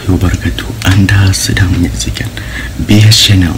warahmatullahi wabarakatuh. Anda sedang menyaksikan BS Channel.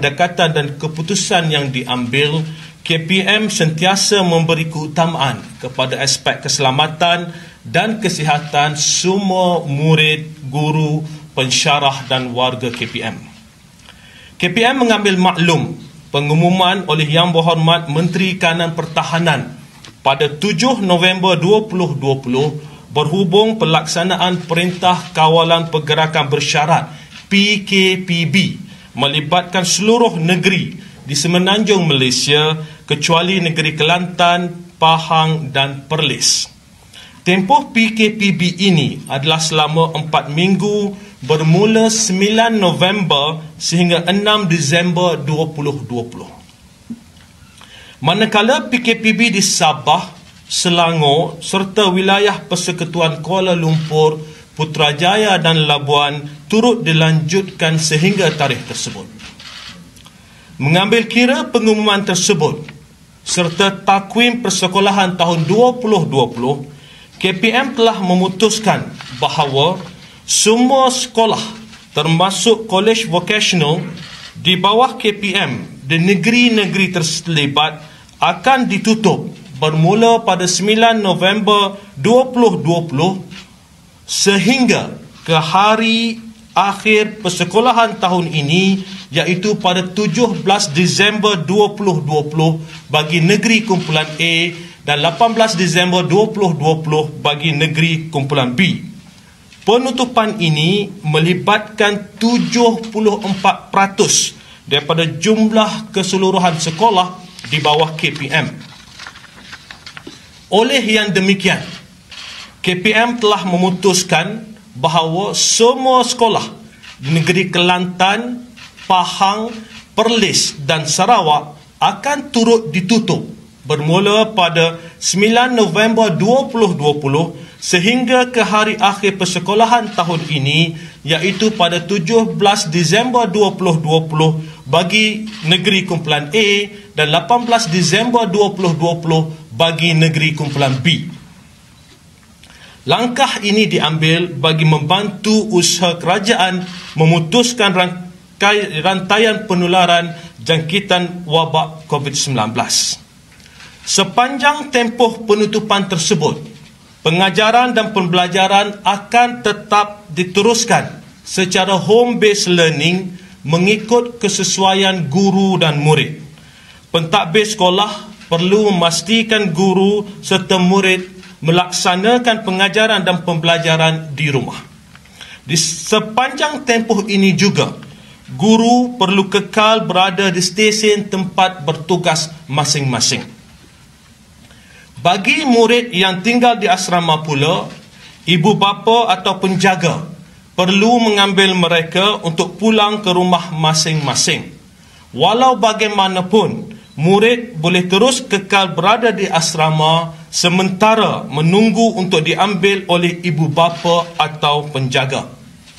Pendekatan dan keputusan yang diambil, KPM sentiasa memberi keutamaan kepada aspek keselamatan dan kesihatan semua murid, guru, pensyarah dan warga KPM. KPM mengambil maklum pengumuman oleh Yang Berhormat Menteri Kanan Pertahanan pada 7 November 2020 berhubung pelaksanaan Perintah Kawalan Pergerakan Bersyarat PKPB melibatkan seluruh negeri di semenanjung Malaysia kecuali negeri Kelantan, Pahang dan Perlis. Tempoh PKPB ini adalah selama 4 minggu bermula 9 November sehingga 6 Disember 2020. Manakala PKPB di Sabah, Selangor serta wilayah Persekutuan Kuala Lumpur, Putrajaya dan Labuan turut dilanjutkan sehingga tarikh tersebut. Mengambil kira pengumuman tersebut serta takwim persekolahan tahun 2020, KPM telah memutuskan bahawa semua sekolah termasuk kolej vokasional di bawah KPM di negeri-negeri terlibat akan ditutup bermula pada 9 November 2020 sehingga ke hari akhir persekolahan tahun ini, iaitu pada 17 Disember 2020 bagi negeri kumpulan A dan 18 Disember 2020 bagi negeri kumpulan B. Penutupan ini melibatkan 74% daripada jumlah keseluruhan sekolah di bawah KPM. Oleh yang demikian, KPM telah memutuskan bahawa semua sekolah di negeri Kelantan, Pahang, Perlis dan Sarawak akan turut ditutup bermula pada 9 November 2020 sehingga ke hari akhir persekolahan tahun ini, iaitu pada 17 Disember 2020 bagi negeri kumpulan A dan 18 Disember 2020 bagi negeri kumpulan B. Langkah ini diambil bagi membantu usaha kerajaan memutuskan rantaian penularan jangkitan wabak COVID-19. Sepanjang tempoh penutupan tersebut, pengajaran dan pembelajaran akan tetap diteruskan secara home-based learning mengikut kesesuaian guru dan murid. Pentadbir sekolah perlu memastikan guru serta murid melaksanakan pengajaran dan pembelajaran di rumah. Di sepanjang tempoh ini juga, guru perlu kekal berada di stesen tempat bertugas masing-masing. Bagi murid yang tinggal di asrama pula, ibu bapa atau penjaga perlu mengambil mereka untuk pulang ke rumah masing-masing. Walau bagaimanapun, murid boleh terus kekal berada di asrama sementara menunggu untuk diambil oleh ibu bapa atau penjaga.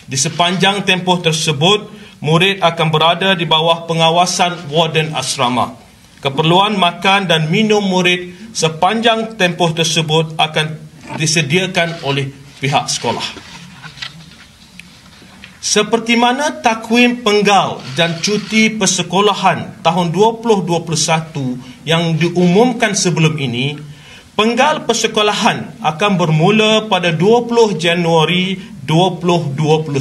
Di sepanjang tempoh tersebut, murid akan berada di bawah pengawasan warden asrama. Keperluan makan dan minum murid sepanjang tempoh tersebut akan disediakan oleh pihak sekolah. Seperti mana takwim penggal dan cuti persekolahan tahun 2021 yang diumumkan sebelum ini, penggal persekolahan akan bermula pada 20 Januari 2021.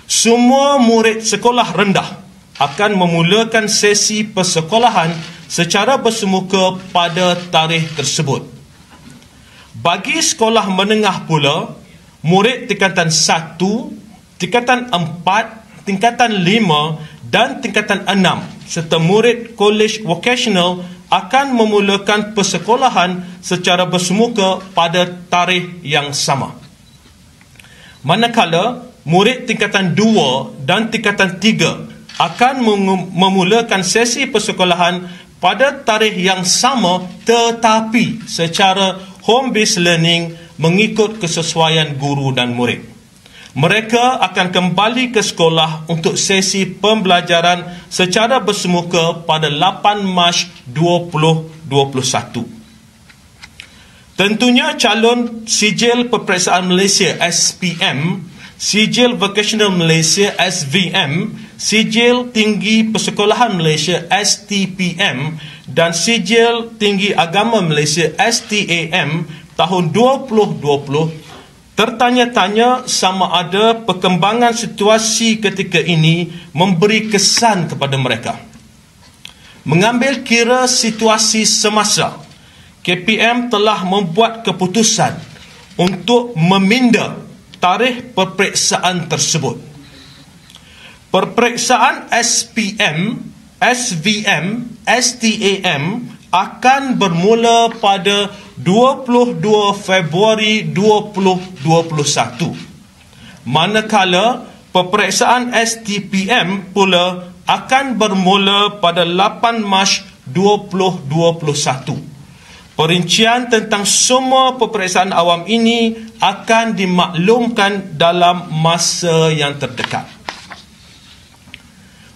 Semua murid sekolah rendah akan memulakan sesi persekolahan secara bersemuka pada tarikh tersebut. Bagi sekolah menengah pula, murid tingkatan 1, tingkatan 4, tingkatan 5 dan tingkatan 6 serta murid kolej vocational akan memulakan persekolahan secara bersemuka pada tarikh yang sama. Manakala murid tingkatan 2 dan tingkatan 3 akan memulakan sesi persekolahan pada tarikh yang sama tetapi secara home-based learning mengikut kesesuaian guru dan murid. Mereka akan kembali ke sekolah untuk sesi pembelajaran secara bersemuka pada 8 Mac 2021. Tentunya calon Sijil Peperiksaan Malaysia SPM, Sijil Vocational Malaysia SVM, Sijil Tinggi Persekolahan Malaysia STPM dan Sijil Tinggi Agama Malaysia STAM tahun 2020 tertanya-tanya sama ada perkembangan situasi ketika ini memberi kesan kepada mereka. Mengambil kira situasi semasa, KPM telah membuat keputusan untuk meminda tarikh peperiksaan tersebut. Peperiksaan SPM, SVM, STAM akan bermula pada 22 Februari 2021. Manakala peperiksaan STPM pula akan bermula pada 8 Mac 2021. Perincian tentang semua peperiksaan awam ini akan dimaklumkan dalam masa yang terdekat.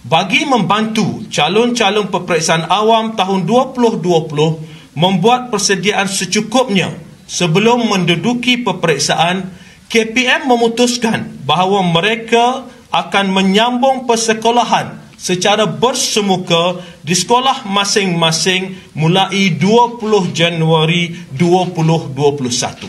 Bagi membantu calon-calon peperiksaan awam tahun 2020 membuat persediaan secukupnya sebelum menduduki peperiksaan, KPM memutuskan bahawa mereka akan menyambung persekolahan secara bersemuka di sekolah masing-masing mulai 20 Januari 2021.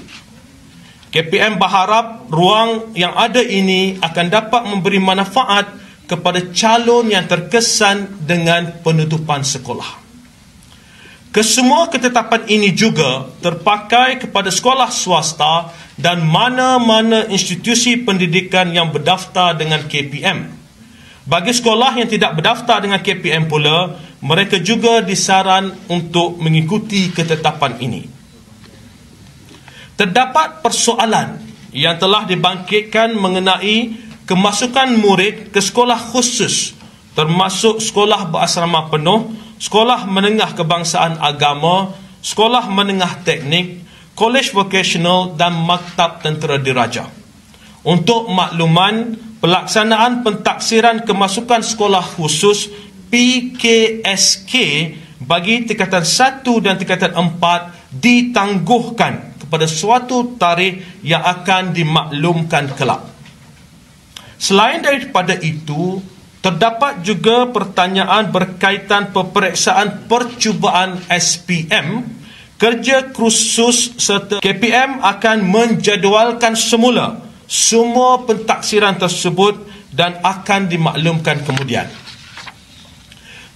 KPM berharap ruang yang ada ini akan dapat memberi manfaat kepada calon yang terkesan dengan penutupan sekolah. Kesemua ketetapan ini juga terpakai kepada sekolah swasta dan mana-mana institusi pendidikan yang berdaftar dengan KPM. Bagi sekolah yang tidak berdaftar dengan KPM pula, mereka juga disaran untuk mengikuti ketetapan ini. Terdapat persoalan yang telah dibangkitkan mengenai kemasukan murid ke sekolah khusus termasuk sekolah berasrama penuh, sekolah menengah kebangsaan agama, sekolah menengah teknik, kolej vocational dan maktab tentera diraja. Untuk makluman, pelaksanaan pentaksiran kemasukan sekolah khusus PKSK bagi tingkatan 1 dan tingkatan 4 ditangguhkan kepada suatu tarikh yang akan dimaklumkan kelak. Selain daripada itu, terdapat juga pertanyaan berkaitan peperiksaan percubaan SPM, kerja khusus serta KPM akan menjadualkan semula semua pentaksiran tersebut dan akan dimaklumkan kemudian.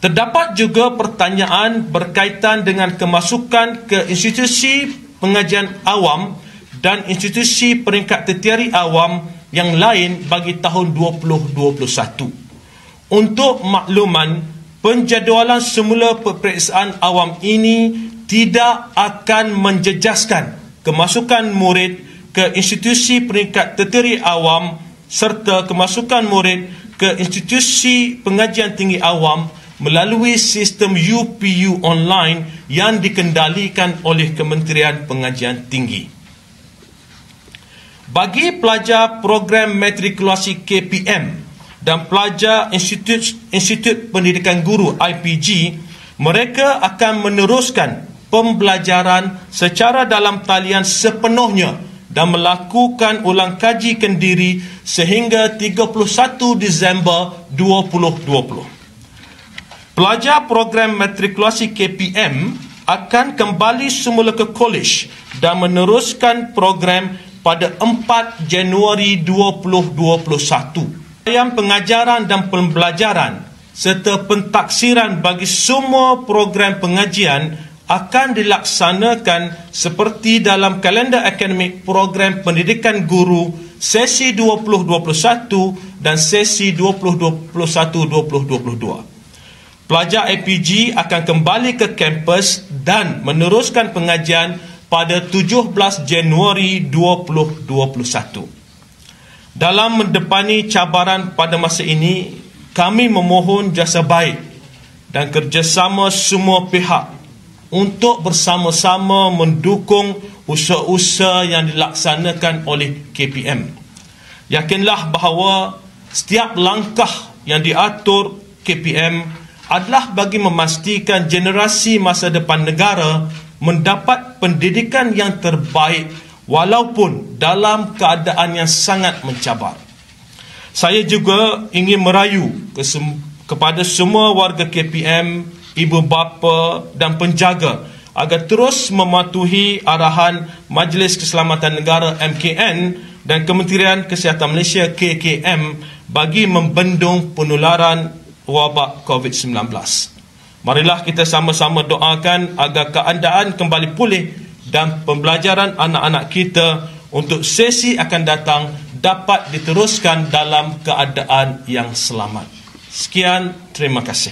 Terdapat juga pertanyaan berkaitan dengan kemasukan ke institusi pengajian awam dan institusi peringkat tertiary awam yang lain bagi tahun 2021. Untuk makluman, penjadualan semula peperiksaan awam ini tidak akan menjejaskan kemasukan murid ke institusi peringkat tertiary awam serta kemasukan murid ke institusi pengajian tinggi awam melalui sistem UPU online yang dikendalikan oleh Kementerian Pengajian Tinggi. Bagi pelajar program matrikulasi KPM dan pelajar Institut Pendidikan Guru IPG, mereka akan meneruskan pembelajaran secara dalam talian sepenuhnya dan melakukan ulang kaji kendiri sehingga 31 Disember 2020. Pelajar program matrikulasi KPM akan kembali semula ke kolej dan meneruskan program pada 4 Januari 2021. Yang pengajaran dan pembelajaran serta pentaksiran bagi semua program pengajian akan dilaksanakan seperti dalam kalender akademik program pendidikan guru sesi 2021 dan sesi 2021-2022. Pelajar APG akan kembali ke kampus dan meneruskan pengajian pada 17 Januari 2021. Dalam mendepani cabaran pada masa ini, kami memohon jasa baik dan kerjasama semua pihak untuk bersama-sama mendukung usaha-usaha yang dilaksanakan oleh KPM. Yakinlah bahawa setiap langkah yang diatur KPM adalah bagi memastikan generasi masa depan negara mendapat pendidikan yang terbaik walaupun dalam keadaan yang sangat mencabar. Saya juga ingin merayu kepada semua warga KPM, ibu bapa dan penjaga agar terus mematuhi arahan Majlis Keselamatan Negara MKN dan Kementerian Kesihatan Malaysia KKM bagi membendung penularan wabak COVID-19. Marilah kita sama-sama doakan agar keadaan kembali pulih dan pembelajaran anak-anak kita untuk sesi akan datang dapat diteruskan dalam keadaan yang selamat. Sekian, terima kasih.